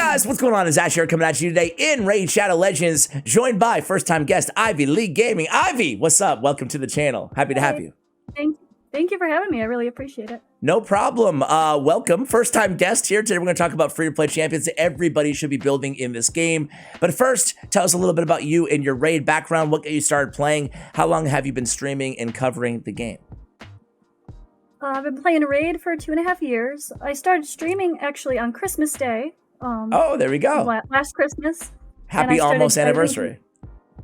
Guys, what's going on? It's Ash here coming at you today in Raid Shadow Legends, joined by first-time guest IveLeeGaming. Ivy, what's up? Welcome to the channel. Happy to have you. Thank you for having me. I really appreciate it. No problem. Welcome. First-time guest here. Today we're going to talk about free-to-play champions that everybody should be building in this game. But first, tell us a little bit about you and your Raid background. What got you started playing? How long have you been streaming and covering the game? I've been playing Raid for 2.5 years. I started streaming actually on Christmas Day. Oh, there we go. Last Christmas. Happy almost anniversary.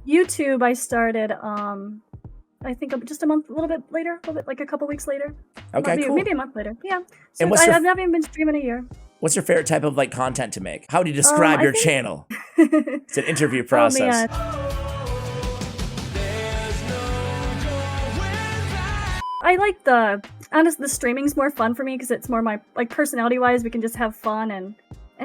YouTube, I started, I think just a little bit later, like a couple weeks later. Okay, cool. Maybe a month later. Yeah. So and I've not even been streaming a year. What's your favorite type of content to make? How do you describe your channel? It's an interview process. I like the streaming's more fun for me because it's more my personality-wise. We can just have fun and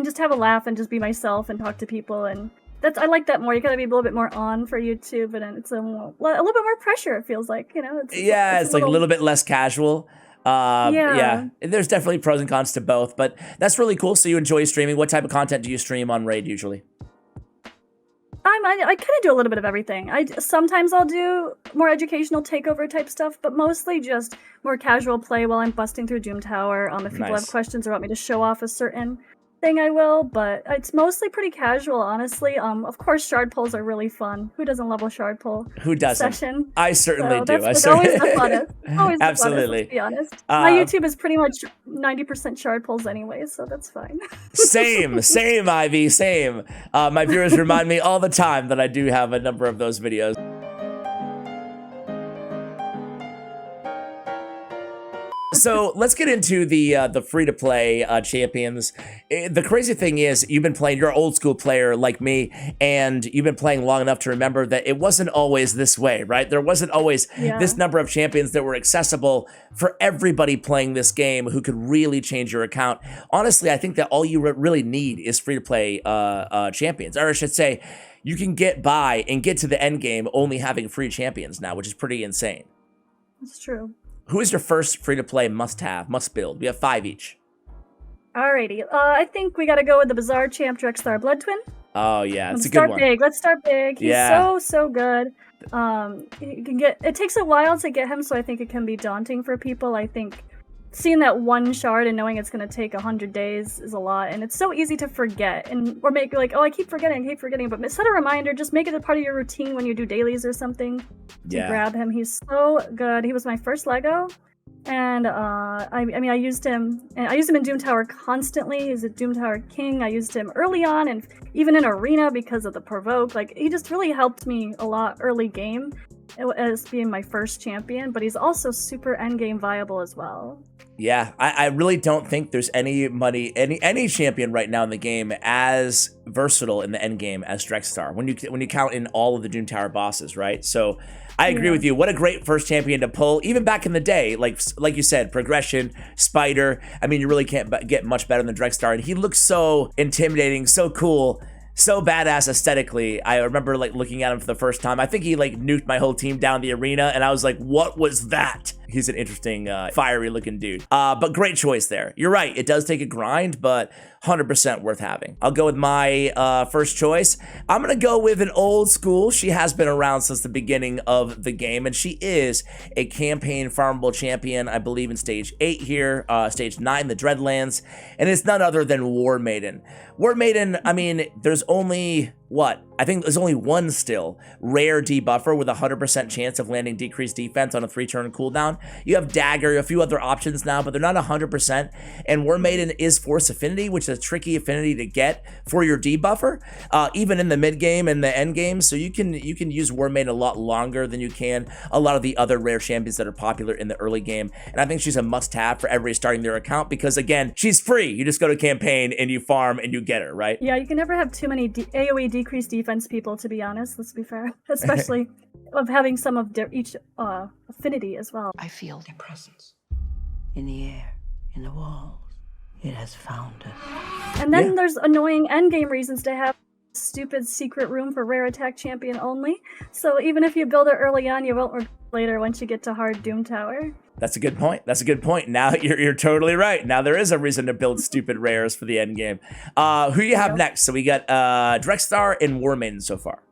just have a laugh and just be myself and talk to people, and I like that more. You gotta be a little bit more on for YouTube, and it's a little bit more pressure. It feels like, you know. It's like a little bit less casual. Yeah. There's definitely pros and cons to both, but that's really cool. So you enjoy streaming. What type of content do you stream on Raid usually? I kind of do a little bit of everything. Sometimes I'll do more educational takeover type stuff, but mostly just more casual play while I'm busting through Doom Tower. If people have questions or want me to show off a certain thing, I will, but it's mostly pretty casual, honestly. Of course, shard pulls are really fun. Who doesn't love a shard pull? Who doesn't? Session? I certainly do. That's always the funnest. Always the Absolutely. Funnest, let's be honest. My YouTube is pretty much 90% shard pulls anyway, so that's fine. Same, Ivy, same. My viewers remind me all the time that I do have a number of those videos. So let's get into the free-to-play champions. The crazy thing is, you've been playing, you're an old school player like me, and you've been playing long enough to remember that it wasn't always this way, right? There wasn't always this number of champions that were accessible for everybody playing this game who could really change your account. Honestly, I think that all you really need is free-to-play champions, or I should say, you can get by and get to the end game only having free champions now, which is pretty insane. That's true. Who is your first free-to-play must build? We have 5 each. Alrighty. I think we gotta go with the Bizarre Champ Drexthar Bloodtwin. Oh, yeah. It's a good one. Let's start big. He's so good. You can it takes a while to get him, so I think it can be daunting for people. I think seeing that one shard and knowing it's going to take 100 days is a lot, and it's so easy to forget, or make like, oh, I keep forgetting, but set a reminder, just make it a part of your routine when you do dailies or something to grab him. He's so good. He was my first Lego, and I mean, I used him in Doom Tower constantly. He's a Doom Tower king. I used him early on, and even in Arena because of the provoke. Like, he just really helped me a lot early game as being my first champion, but he's also super endgame viable as well. Yeah, I really don't think there's any champion right now in the game as versatile in the end game as Drexthar when you count in all of the Doom Tower bosses, right? So I agree with you. What a great first champion to pull, even back in the day. Like you said, progression, spider. I mean, you really can't get much better than Drexthar, and he looks so intimidating, so cool. So badass aesthetically. I remember looking at him for the first time. I think he nuked my whole team down the arena, and I was like, what was that? He's an interesting, fiery looking dude. But great choice there. You're right, it does take a grind, but 100% worth having. I'll go with my first choice. I'm gonna go with an old school. She has been around since the beginning of the game, and she is a campaign farmable champion, I believe in stage 8 here, stage 9, the Dreadlands, and it's none other than Warmaiden. Warmaiden, I mean, there's only, I think there's only one still rare debuffer with a 100% chance of landing decreased defense on a 3-turn cooldown. You have Dagger, a few other options now, but they're not 100%. And Warmaiden is Force Affinity, which is a tricky affinity to get for your debuffer, even in the mid game and the end game. So you can use Warmaiden a lot longer than you can a lot of the other rare champions that are popular in the early game. And I think she's a must-have for everybody starting their account because, again, she's free. You just go to campaign and you farm and you get her, right? Yeah, you can never have too many AoE decreased defense people, to be honest. Let's be fair, especially of having some of each affinity as well. I feel their presence in the air, in the walls. It has found us. And then there's annoying endgame reasons to have stupid secret room for rare attack champion only. So even if you build it early on, you won't later once you get to hard Doom Tower. That's a good point. That's a good point. Now you're totally right. Now there is a reason to build stupid rares for the end game. Who you have next? So we got Drexthar and Warmaiden so far.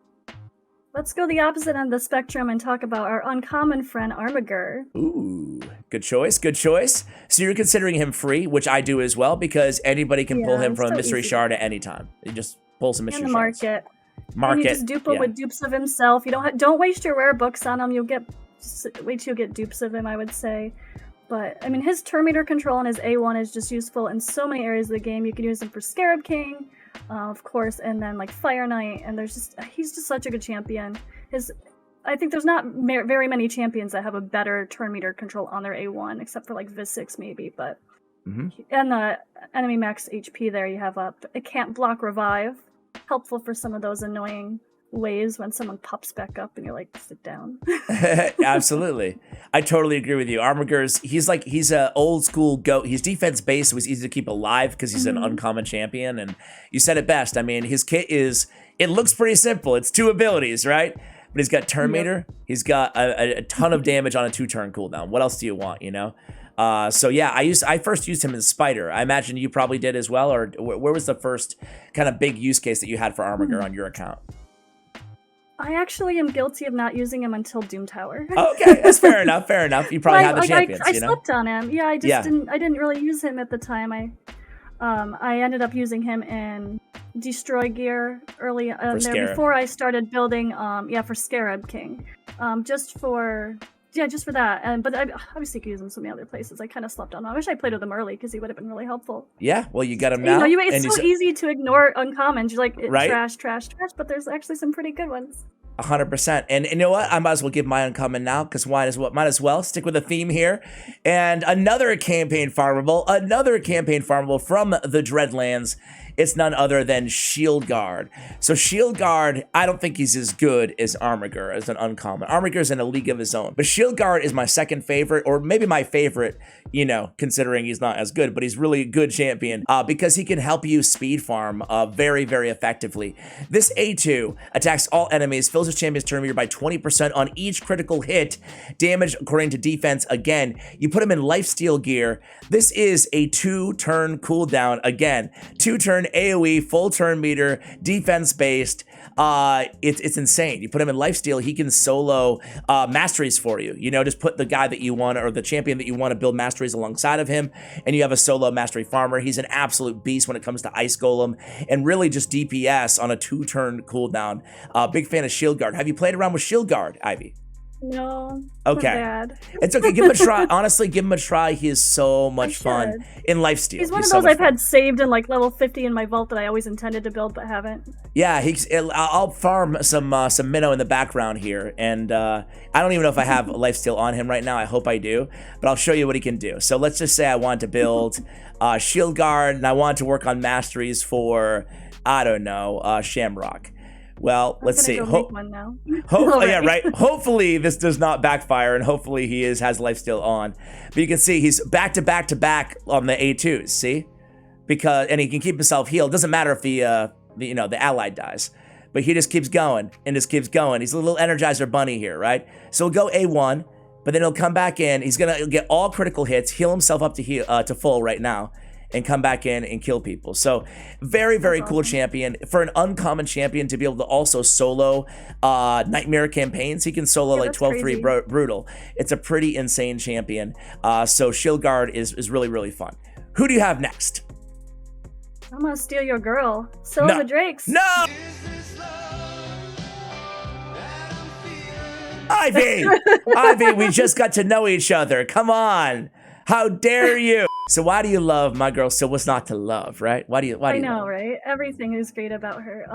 Let's go the opposite end of the spectrum and talk about our uncommon friend Armiger. Ooh, good choice. Good choice. So you're considering him free, which I do as well, because anybody can pull him from a mystery shard at any time. He just pulls some mystery shards. And you just dupe him with dupes of himself. You don't waste your rare books on him. Wait till you get dupes of him, I would say. But I mean, his turn meter control and his A1 is just useful in so many areas of the game. You can use him for Scarab King, of course, and then like Fire Knight. And he's just such a good champion. I think there's not very many champions that have a better turn meter control on their A1, except for like Vis6 maybe. But and the enemy max HP there you have up. It can't block revive. Helpful for some of those annoying ways when someone pops back up and you're like, sit down. Absolutely. I totally agree with you. Armiger's, he's a old school goat. He's defense based, so he's easy to keep alive because he's an uncommon champion. And you said it best. I mean, his kit it looks pretty simple. It's 2 abilities, right? But he's got turn meter. He's got a ton of damage on a 2-turn cooldown. What else do you want, you know? So yeah, I first used him as Spider. I imagine you probably did as well, or where was the first kind of big use case that you had for Armiger on your account? I actually am guilty of not using him until Doom Tower. Okay, that's fair enough. Fair enough. You probably had the champions. I slept on him. Yeah, I didn't really use him at the time. I ended up using him in Destroy Gear early there before I started building. For Scarab King, just for that. But I obviously could use him in so many other places. I kind of slept on him. I wish I played with him early because he would have been really helpful. Yeah, well, you got him now. It's so easy to ignore uncommons. You're like, trash, but there's actually some pretty good ones. 100%. And you know what? I might as well give my uncommon now because might as well stick with the theme here. And another campaign farmable from the Dreadlands. It's none other than Shieldguard. So Shieldguard, I don't think he's as good as Armiger as an uncommon. Armiger's in a league of his own. But Shieldguard is my second favorite, or maybe my favorite, considering he's not as good, but he's really a good champion because he can help you speed farm very, very effectively. This A2 attacks all enemies, fills his champion's turn meter by 20% on each critical hit, damage according to defense. Again, you put him in lifesteal gear. This is a 2-turn cooldown. Again, 2-turn AoE, full turn meter, defense based. It's insane. You put him in lifesteal, he can solo masteries for you. Just put the guy that you want or the champion that you want to build masteries alongside of him, and you have a solo mastery farmer. He's an absolute beast when it comes to Ice Golem and really just DPS on a 2-turn cooldown. Big fan of Shieldguard. Have you played around with Shieldguard, Ivy? No. Okay. Bad. It's okay. Give him a try. Honestly, give him a try. He is so much fun in lifesteal. He's one of those I've had saved in like level 50 in my vault that I always intended to build but haven't. Yeah, I'll farm some minnow in the background here, and I don't even know if I have lifesteal on him right now. I hope I do, but I'll show you what he can do. So let's just say I want to build Shieldguard, and I want to work on masteries for, I don't know, Shamrock. Well, let's see. Yeah, right. Hopefully this does not backfire, and hopefully he has lifesteal on. But you can see he's back to back on the A2s. See, and he can keep himself healed. Doesn't matter if the ally dies, but he just keeps going and just keeps going. He's a little Energizer bunny here, right? So he'll go A1, but then he'll come back in. He's gonna get all critical hits, heal himself up to full right now, and come back in and kill people. So very, very cool champion. For an uncommon champion to be able to also solo Nightmare campaigns, he can solo like 12-3 Brutal. It's a pretty insane champion. So Shieldguard is really, really fun. Who do you have next? I'm gonna steal your girl. Scyl the Drakes. No! Ivy, we just got to know each other. Come on. How dare you? So why do you love my girl Scyl? What's not to love, right? Why do you I know, right? Everything is great about her.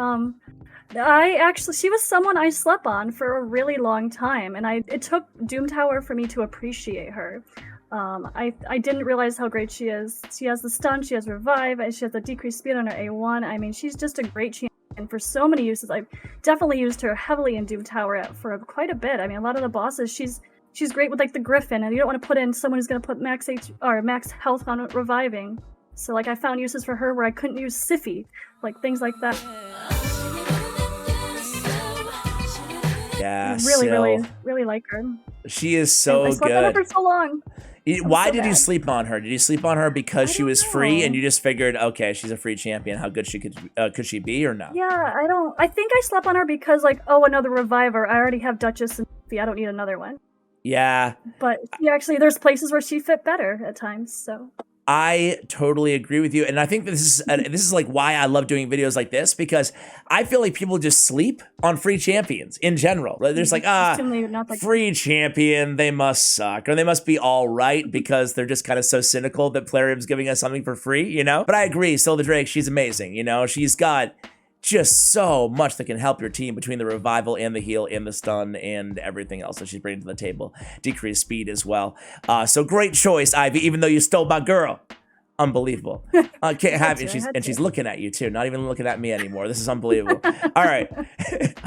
She was someone I slept on for a really long time, and it took Doom Tower for me to appreciate her. I didn't realize how great she is. She has the stun, she has revive, and she has the decreased speed on her A1. I mean, she's just a great champion for so many uses. I've definitely used her heavily in Doom Tower for quite a bit. I mean, a lot of the bosses, she's great with like the Griffin, and you don't want to put in someone who's going to put max health on reviving. So like I found uses for her where I couldn't use Siffy, like things like that. Yeah, really like her. She is so I slept on her good. for so long. Why so did you bad. sleep on her? Did you sleep on her because she was free and you just figured, okay, she's a free champion. How good could she be or no? Yeah, I think I slept on her because like, oh, another reviver. I already have Duchess and Sophie. I don't need another one. Yeah. But actually, there's places where she fit better at times. So. I totally agree with you, and I think this is like why I love doing videos like this, because I feel like people just sleep on free champions in general. There's like free champion, they must suck, or they must be all right because they're just kind of so cynical that Plarium's giving us something for free, you know. But I agree, Scyl the Drake, she's amazing, you know. She's got just so much that can help your team between the revival and the heal and the stun and everything else that she's bringing to the table. Decreased speed as well. So great choice, Ivy, even though you stole my girl. Unbelievable. Can't have it. And she's looking at you too, not even looking at me anymore. This is unbelievable. All right,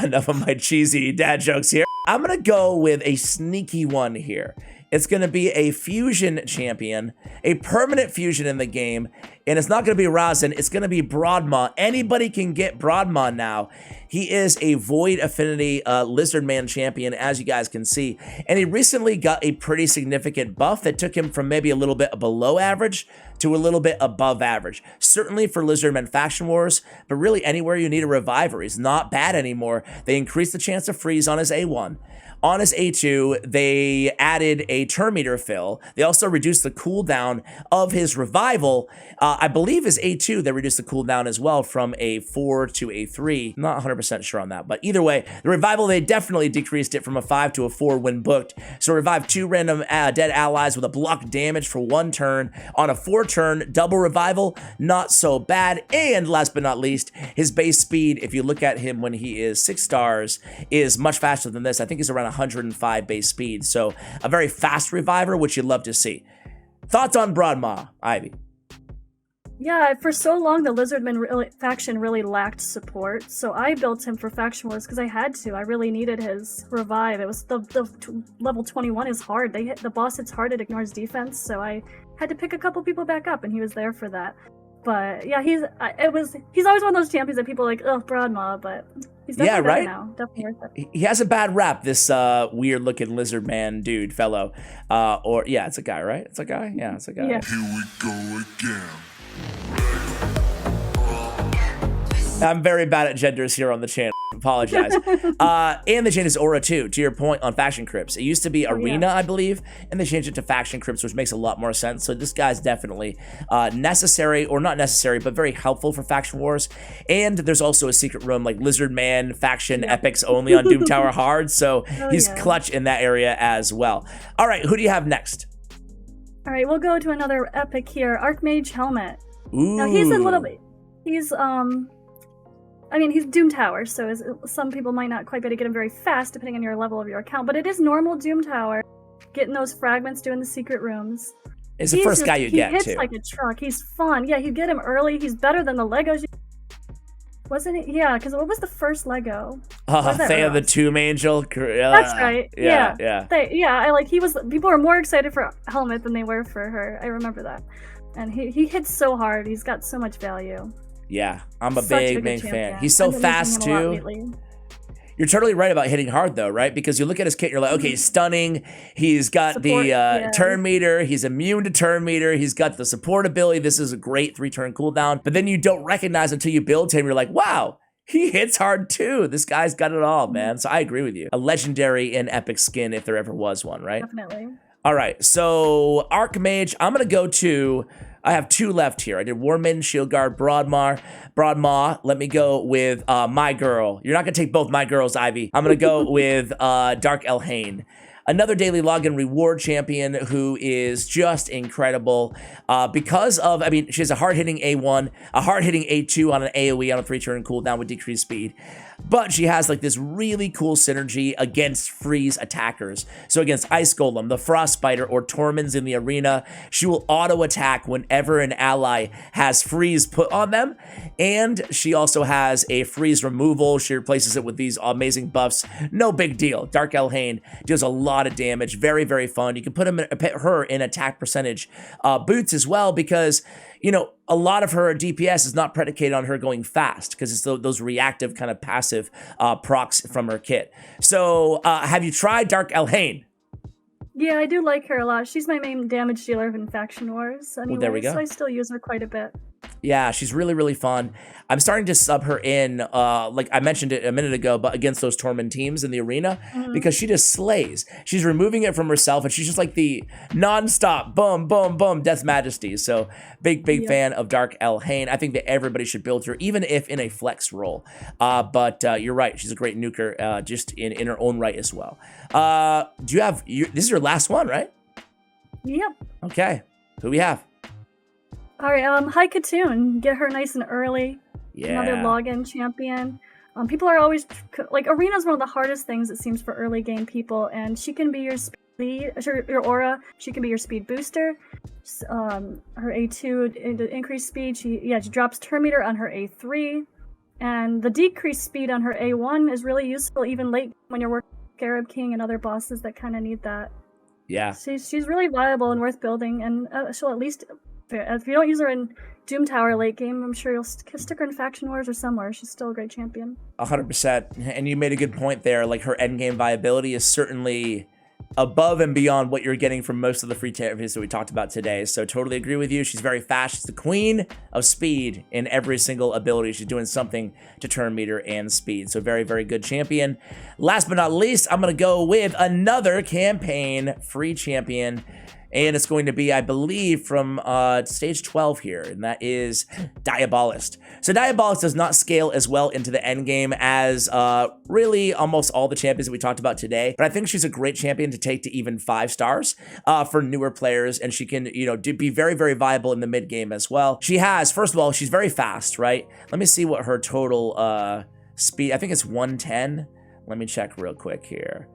enough of my cheesy dad jokes here. I'm gonna go with a sneaky one here. It's going to be a fusion champion, a permanent fusion in the game, and it's not going to be Razin, it's going to be Broadmaw. Anybody can get Broadmaw now. He is a Void Affinity Lizardman champion, as you guys can see, and he recently got a pretty significant buff that took him from maybe a little bit below average to a little bit above average. Certainly for Lizardman Faction Wars, but really anywhere you need a reviver, he's not bad anymore. They increased the chance of freeze on his A1. On his A2, they added a turn meter fill. They also reduced the cooldown of his revival. I believe his A2, they reduced the cooldown as well from a 4 to a 3. I'm not 100% sure on that, but either way, the revival, they definitely decreased it from a 5 to a 4 when booked. So revive 2 random dead allies with a block damage for 1 turn. On a 4-turn double revival, not so bad. And last but not least, his base speed, if you look at him when he is 6 stars, is much faster than this. I think he's around 105 base speed, so a very fast reviver, which you'd love to see. Thoughts on Broadmaw, Ivy? Yeah, for so long the Lizardman faction really lacked support, so I built him for Faction Wars because I had to. I really needed his revive. It was the level 21 is hard. The boss hits hard, it ignores defense, so I had to pick a couple people back up, and he was there for that. But yeah, he's always one of those champions that people are like, oh, Broadmaw, but he's definitely better now. Definitely worth it. He has a bad rap, this weird-looking lizard man dude fellow. It's a guy, right? It's a guy? Yeah, it's a guy. Yeah. Here we go again. I'm very bad at genders here on the channel. Apologize. And they changed his aura too, to your point on Faction Crypts. It used to be Arena, I believe, and they changed it to Faction Crypts, which makes a lot more sense. So this guy's definitely necessary, or not necessary, but very helpful for Faction Wars. And there's also a secret room like Lizard Man Faction Epics only on Doom Tower Hard, so he's clutch in that area as well. All right, who do you have next? All right, we'll go to another epic here, Archmage Hellmut. Ooh. Now he's a little bit, he's Doom Tower, so some people might not quite be able to get him very fast depending on your level of your account, but it is normal Doom Tower, getting those fragments, doing the secret rooms. It's the first guy you get, too. He hits like a truck. He's fun. Yeah, you get him early. He's better than the Legos. Wasn't it? Yeah, because what was the first Lego? Thea the Tomb Angel. That's right. Yeah. He was. People were more excited for Hellmut than they were for her. I remember that. And he hits so hard. He's got so much value. Yeah, I'm a big fan. He's so fast too. You're totally right about hitting hard though, right? Because you look at his kit, you're like, okay, he's stunning. He's got support, turn meter. He's immune to turn meter. He's got the support ability. This is a great 3-turn cooldown. But then you don't recognize until you build him. You're like, wow, he hits hard too. This guy's got it all, man. So I agree with you. A legendary and epic skin if there ever was one, right? Definitely. All right, so Archmage, I'm gonna go to. I have 2 left here. I did Warmaiden, Shieldguard, Broadmaw. Let me go with my girl. You're not gonna take both my girls, Ivy. I'm gonna go with Dark Elhain. Another daily login reward champion who is just incredible because of, she has a hard-hitting A1, a hard-hitting A2 on an AoE on a 3-turn cooldown with decreased speed. But she has like this really cool synergy against freeze attackers. So against Ice Golem, the Frost Spider, or Torments in the arena, she will auto-attack whenever an ally has freeze put on them. And she also has a freeze removal. She replaces it with these amazing buffs. No big deal. Dark Elhain deals a lot lot of damage. Very, very fun. You can put her in attack percentage boots as well, because, you know, a lot of her DPS is not predicated on her going fast, because it's those reactive kind of passive procs from her kit. So have you tried Dark Elhain? Yeah, I do like her a lot. She's my main damage dealer in Faction Wars anyway, there we go. So I still use her quite a bit. Yeah, she's really, really fun. I'm starting to sub her in, like I mentioned it a minute ago, but against those Torment teams in the arena, because she just slays. She's removing it from herself, and she's just like the non-stop, boom, boom, boom, Death Majesty. So big fan of Dark Elhain. I think that everybody should build her, even if in a flex role. But you're right, she's a great nuker, just in her own right as well. Do you have, this is your last one, right? Yep. Okay, who we have? All right, hi Khatun. Get her nice and early. Yeah. Another login champion. People are always like, arena is one of the hardest things it seems for early game people, and she can be your speed, your aura. She can be your speed booster. Her A2 to increase speed. She drops turn meter on her A3, and the decreased speed on her A1 is really useful even late when you're working with Scarab King and other bosses that kind of need that. Yeah. She's really viable and worth building, and she'll at least. If you don't use her in Doom Tower late game, I'm sure you'll stick her in Faction Wars or somewhere. She's still a great champion. 100%. And you made a good point there. Like, her endgame viability is certainly above and beyond what you're getting from most of the free champions that we talked about today. So totally agree with you. She's very fast. She's the queen of speed in every single ability. She's doing something to turn meter and speed. So very, very good champion. Last but not least, I'm going to go with another campaign free champion. And it's going to be, I believe, from stage 12 here, and that is Diabolist. So Diabolist does not scale as well into the end game as really almost all the champions that we talked about today, but I think she's a great champion to take to even 5 stars for newer players, and she can, you know, be very, very viable in the mid game as well. She has, first of all, she's very fast, right? Let me see what her total speed, I think it's 110. Let me check real quick here.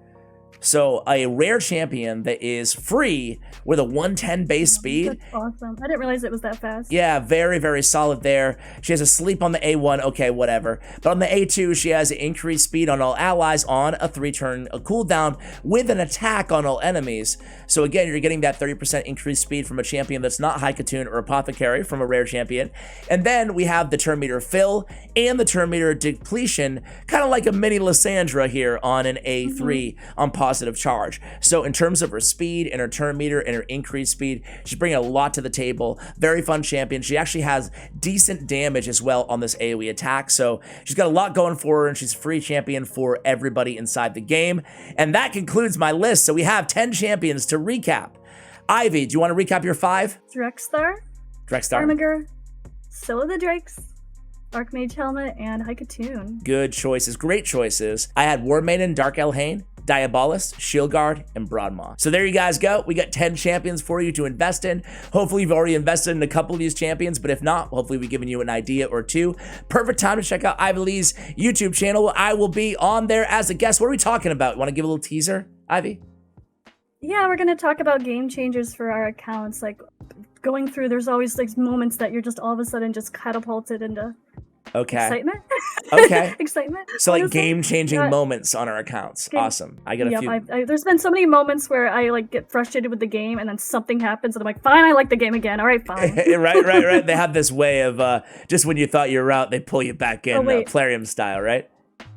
So a rare champion that is free with a 110 base speed. That's awesome. I didn't realize it was that fast. Yeah, very, very solid there. She has a sleep on the A1, okay, whatever. But on the A2, she has an increased speed on all allies on a 3-turn cooldown with an attack on all enemies. So again, you're getting that 30% increased speed from a champion that's not High Khatun or Apothecary from a rare champion. And then we have the turn meter fill and the turn meter depletion, kind of like a mini Lysandra here on an A3 on positive charge. So in terms of her speed and her turn meter and her increased speed, she's bringing a lot to the table. Very fun champion. She actually has decent damage as well on this AoE attack. So she's got a lot going for her, and she's a free champion for everybody inside the game. And that concludes my list. So we have 10 champions to recap. Ivy, do you want to recap your 5? Drexthar, Armiger, Scyl of the Drakes, Archmage Hellmut, and High Khatun. Good choices. Great choices. I had Warmaiden, Dark Elhain, Diabolist, Shieldguard, and Broadmaw. So there you guys go. We got 10 champions for you to invest in. Hopefully you've already invested in a couple of these champions, but if not, hopefully we've given you an idea or two. Perfect time to check out IveLee's YouTube channel. I will be on there as a guest. What are we talking about? Want to give a little teaser, Ivy? Yeah, we're going to talk about game changers for our accounts. Like, going through, there's always like moments that you're just all of a sudden just catapulted into excitement. Okay. Excitement. So like game-changing moments on our accounts. Awesome. I got a few. There's been so many moments where I like get frustrated with the game, and then something happens, and I'm like, fine, I like the game again. All right, fine. right. They have this way of just when you thought you were out, they pull you back in, Plarium style, right?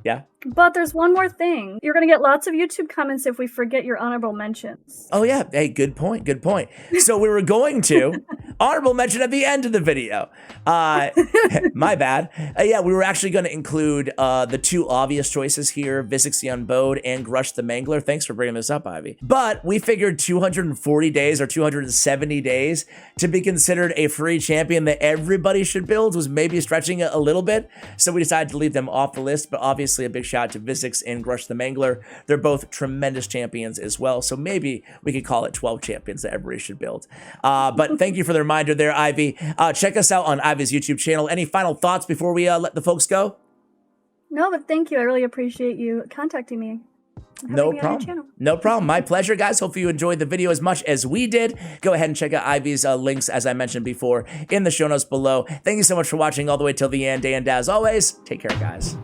Yeah. But there's one more thing. You're going to get lots of YouTube comments if we forget your honorable mentions. Oh, yeah. Hey, good point. Good point. So we were going to honorable mention at the end of the video. My bad. Yeah, we were actually going to include the 2 obvious choices here, Visix the Unbowed and Grush the Mangler. Thanks for bringing this up, Ivy. But we figured 240 days or 270 days to be considered a free champion that everybody should build was maybe stretching it a little bit. So we decided to leave them off the list, but obviously a big shout out to Visix and Grush the Mangler. They're both tremendous champions as well, so maybe we could call it 12 champions that everybody should build. But thank you for the reminder there, Ivy. Check us out on Ivy's YouTube channel. Any final thoughts before we let the folks go? No, but thank you. I really appreciate you contacting me. No problem. No problem. My pleasure, guys. Hopefully you enjoyed the video as much as we did. Go ahead and check out Ivy's links, as I mentioned before, in the show notes below. Thank you so much for watching all the way till the end. And as always, take care, guys.